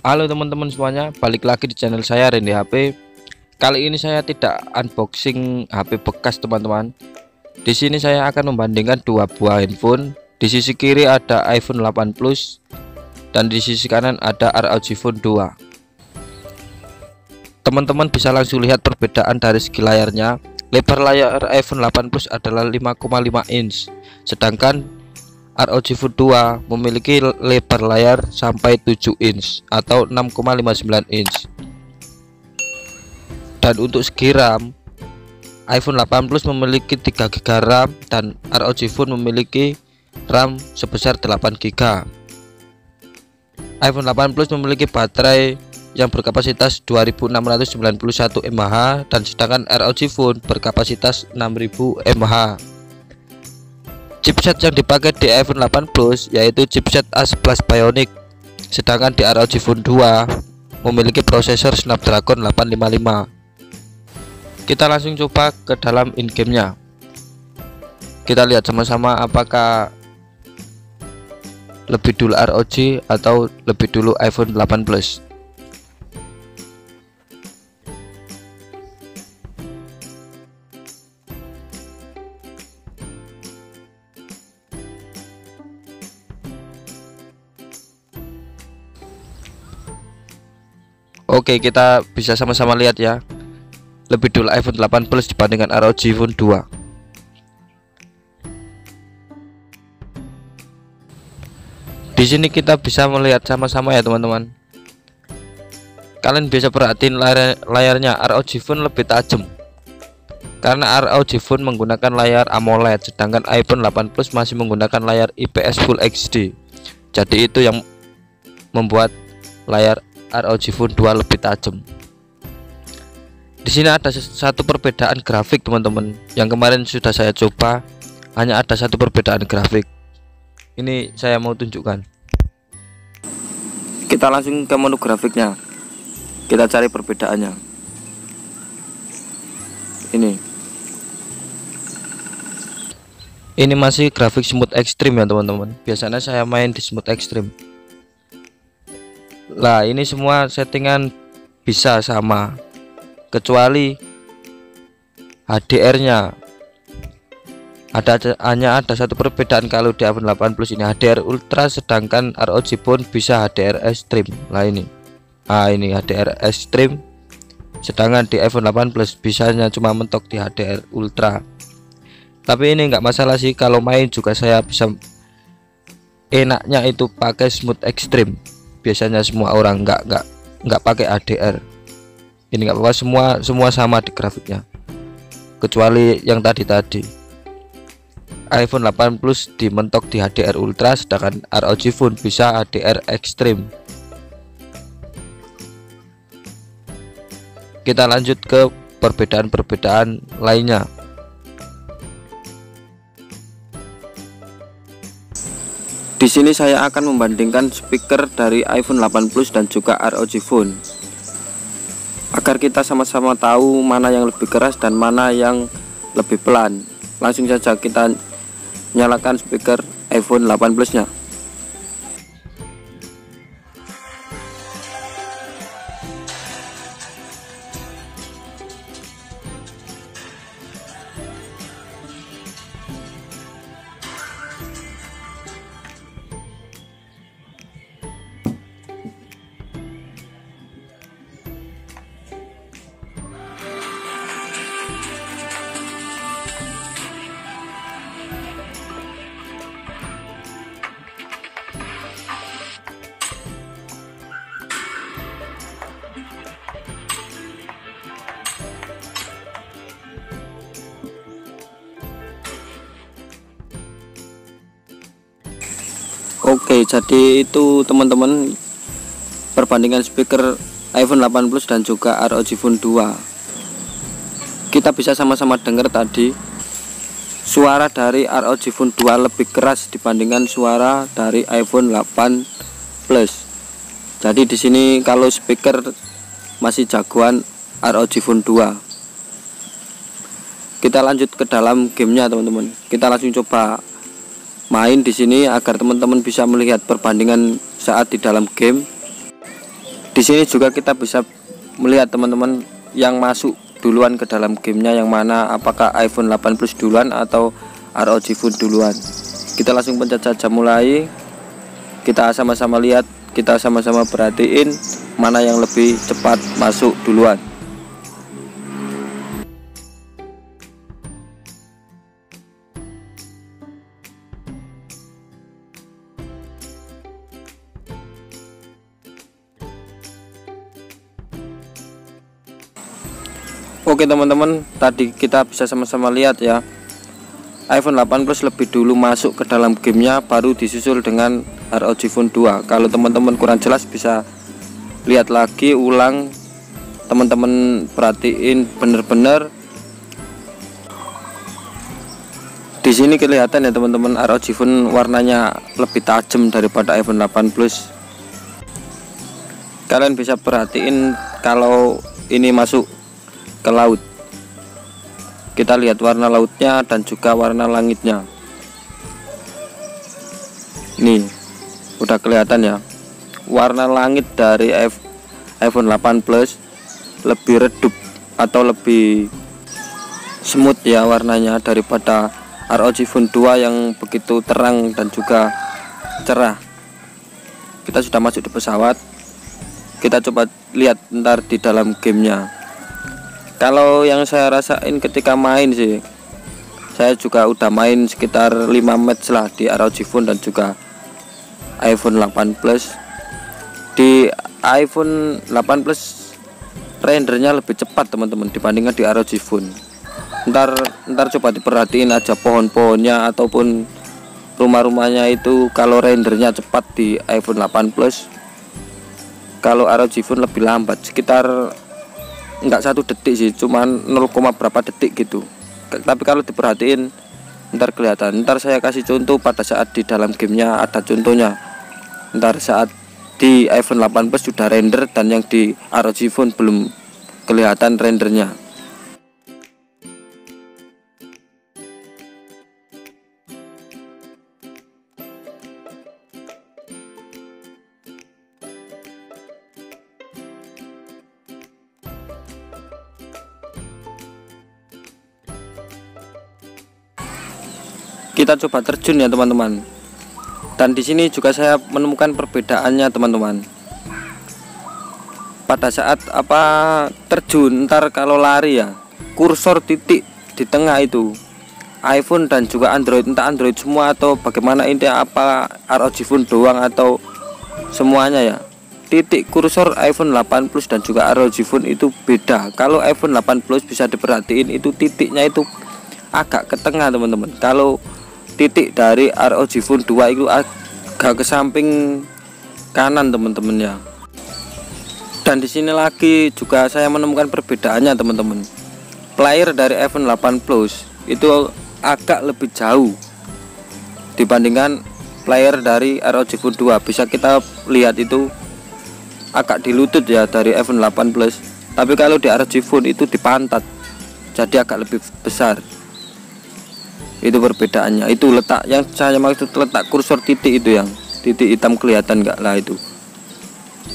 Halo teman-teman semuanya, balik lagi di channel saya Randy HP. Kali ini saya tidak unboxing HP bekas teman-teman. Di sini saya akan membandingkan dua buah handphone. Di sisi kiri ada iPhone 8 Plus dan di sisi kanan ada ROG Phone 2. Teman-teman bisa langsung lihat perbedaan dari segi layarnya. Lebar layar iPhone 8 Plus adalah 5,5 inch, sedangkan ROG Phone 2 memiliki lebar layar sampai 7 inch atau 6,59 inch. Dan untuk segi RAM, iPhone 8 Plus memiliki 3 GB RAM dan ROG Phone memiliki RAM sebesar 8 GB. iPhone 8 Plus memiliki baterai yang berkapasitas 2691 mAh dan sedangkan ROG Phone berkapasitas 6000 mAh. Chipset yang dipakai di iPhone 8 Plus yaitu chipset A11 Bionic, sedangkan di ROG Phone 2 memiliki prosesor Snapdragon 855. Kita langsung coba ke dalam in-game-nya. Kita lihat sama-sama apakah lebih dulu ROG atau lebih dulu iPhone 8 Plus. Oke, kita bisa sama-sama lihat ya. Lebih dulu iPhone 8 Plus dibandingkan ROG Phone 2. Di sini kita bisa melihat sama-sama ya teman-teman. Kalian bisa perhatiin layarnya ROG Phone lebih tajam. Karena ROG Phone menggunakan layar AMOLED, sedangkan iPhone 8 Plus masih menggunakan layar IPS Full HD. Jadi itu yang membuat layar ROG Phone 2 lebih tajam. Di sini ada satu perbedaan grafik teman-teman. Yang kemarin sudah saya coba, hanya ada satu perbedaan grafik. Ini saya mau tunjukkan. Kita langsung ke menu grafiknya. Kita cari perbedaannya. Ini masih grafik smooth ekstrim ya teman-teman. Biasanya saya main di smooth ekstrim. Lah ini semua settingan bisa sama, kecuali HDR-nya. Hanya ada satu perbedaan kalau di iPhone 8 Plus ini HDR Ultra, sedangkan ROG Phone bisa HDR Extreme. Lah ini HDR Extreme, sedangkan di iPhone 8 Plus bisanya cuma mentok di HDR Ultra. Tapi ini enggak masalah sih, kalau main juga saya bisa. Enaknya itu pakai smooth extreme. Biasanya semua orang nggak pakai HDR. Ini nggak apa-apa, semua sama di grafiknya, kecuali yang tadi iPhone 8 Plus dimentok di HDR Ultra, sedangkan ROG Phone bisa HDR Extreme. Kita lanjut ke perbedaan lainnya. Di sini saya akan membandingkan speaker dari iPhone 8 Plus dan juga ROG Phone, agar kita sama-sama tahu mana yang lebih keras dan mana yang lebih pelan. Langsung saja kita nyalakan speaker iPhone 8 Plus nya. Oke, jadi itu teman-teman perbandingan speaker iPhone 8 Plus dan juga ROG Phone 2. Kita bisa sama-sama dengar tadi suara dari ROG Phone 2 lebih keras dibandingkan suara dari iPhone 8 Plus. Jadi di sini kalau speaker masih jagoan ROG Phone 2. Kita lanjut ke dalam gamenya teman-teman. Kita langsung coba main di sini agar teman-teman bisa melihat perbandingan saat di dalam game. Di sini juga kita bisa melihat teman-teman yang masuk duluan ke dalam gamenya yang mana, apakah iPhone 8 Plus duluan atau ROG Phone duluan. Kita langsung pencet saja mulai. Kita sama-sama lihat, kita sama-sama perhatiin mana yang lebih cepat masuk duluan. Oke teman-teman, tadi kita bisa sama-sama lihat ya, iPhone 8 Plus lebih dulu masuk ke dalam gamenya, baru disusul dengan ROG Phone 2. Kalau teman-teman kurang jelas bisa lihat lagi ulang, teman-teman perhatiin bener-bener. Di sini kelihatan ya teman-teman, ROG Phone warnanya lebih tajam daripada iPhone 8 Plus. Kalian bisa perhatiin kalau ini masuk ke laut, kita lihat warna lautnya dan juga warna langitnya. Nih udah kelihatan ya, warna langit dari iPhone 8 Plus lebih redup atau lebih smooth ya warnanya daripada ROG Phone 2 yang begitu terang dan juga cerah. Kita sudah masuk di pesawat, kita coba lihat ntar di dalam gamenya. Kalau yang saya rasain ketika main sih, saya juga udah main sekitar 5 match lah di ROG Phone dan juga iPhone 8 Plus. Di iPhone 8 Plus rendernya lebih cepat teman-teman dibandingkan di ROG Phone. Ntar coba diperhatiin aja pohon-pohonnya ataupun rumah-rumahnya itu, kalau rendernya cepat di iPhone 8 Plus. Kalau ROG Phone lebih lambat, sekitar enggak 1 detik sih, cuman 0, berapa detik gitu. Tapi kalau diperhatiin ntar kelihatan. Ntar saya kasih contoh pada saat di dalam gamenya, ada contohnya. Ntar saat di iPhone 8 Plus sudah render dan yang di ROG Phone belum kelihatan rendernya. Kita coba terjun ya teman-teman. Dan di sini juga saya menemukan perbedaannya teman-teman. Pada saat terjun, ntar kalau lari ya, kursor titik di tengah itu iPhone dan juga Android, entah Android semua atau bagaimana, ini ROG Phone doang atau semuanya ya. Titik kursor iPhone 8 Plus dan juga ROG Phone itu beda. Kalau iPhone 8 Plus bisa diperhatiin itu titiknya itu agak ke tengah teman-teman. Kalau titik dari ROG Phone 2 itu agak ke samping kanan teman-teman ya. Dan di sini lagi juga saya menemukan perbedaannya teman-teman. Player dari iPhone 8 Plus itu agak lebih jauh dibandingkan player dari ROG Phone 2. Bisa kita lihat itu agak di lutut ya dari iPhone 8 Plus. Tapi kalau di ROG Phone itu di pantat, jadi agak lebih besar. Itu perbedaannya. Itu letak yang saya maksud, letak kursor titik itu, yang titik hitam kelihatan enggak lah itu.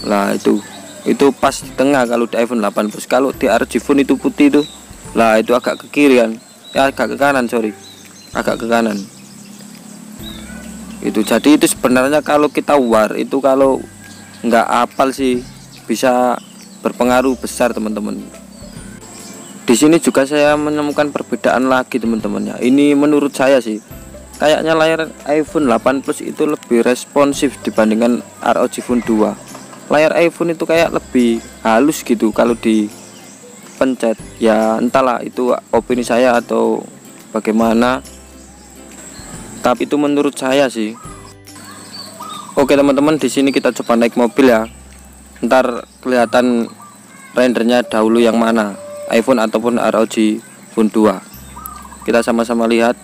Lah itu pas di tengah kalau di iPhone 8 Plus. Kalau di ROG Phone itu putih itu. Lah itu agak ke kirian. Ya agak ke kanan, sorry. Agak ke kanan. Itu jadi itu sebenarnya kalau kita war itu, kalau nggak apal sih bisa berpengaruh besar teman-teman. Di sini juga saya menemukan perbedaan lagi teman-teman ya. Ini menurut saya sih, kayaknya layar iPhone 8 Plus itu lebih responsif dibandingkan ROG Phone 2. Layar iPhone itu kayak lebih halus gitu kalau dipencet. Ya entahlah itu opini saya atau bagaimana, tapi itu menurut saya sih. Oke teman-teman, di sini kita coba naik mobil ya. Ntar kelihatan rendernya dahulu yang mana, iPhone ataupun ROG Phone 2. Kita sama-sama lihat.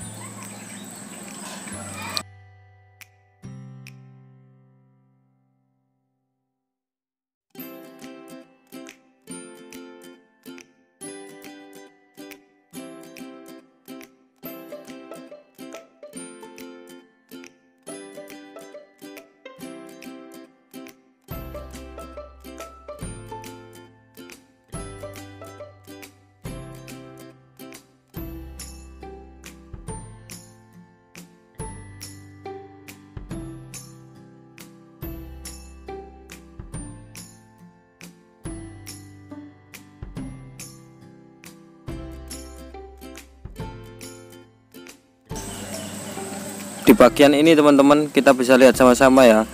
Di bagian ini teman-teman kita bisa lihat sama-sama ya.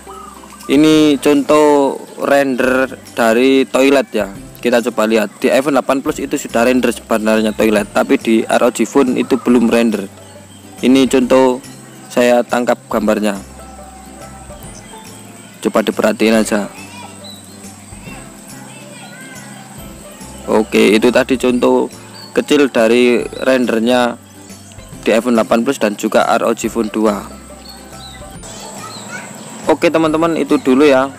Ini contoh render dari toilet ya. Kita coba lihat di iPhone 8 Plus itu sudah render sebenarnya toilet, tapi di ROG Phone itu belum render. Ini contoh saya tangkap gambarnya. Coba diperhatiin aja. Oke, itu tadi contoh kecil dari rendernya di iPhone 8 Plus dan juga ROG Phone 2. Oke teman-teman, itu dulu ya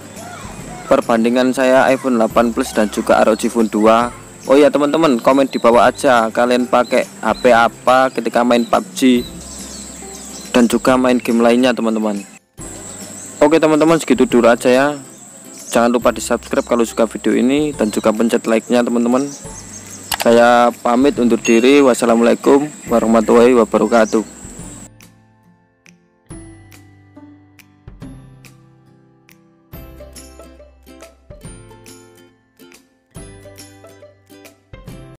perbandingan saya iPhone 8 Plus dan juga ROG Phone 2. Oh ya teman-teman, komen di bawah aja kalian pakai HP apa ketika main PUBG dan juga main game lainnya teman-teman. Oke teman-teman, segitu dulu aja ya. Jangan lupa di subscribe kalau suka video ini dan juga pencet like nya teman-teman. Saya pamit undur diri. Wassalamualaikum warahmatullahi wabarakatuh.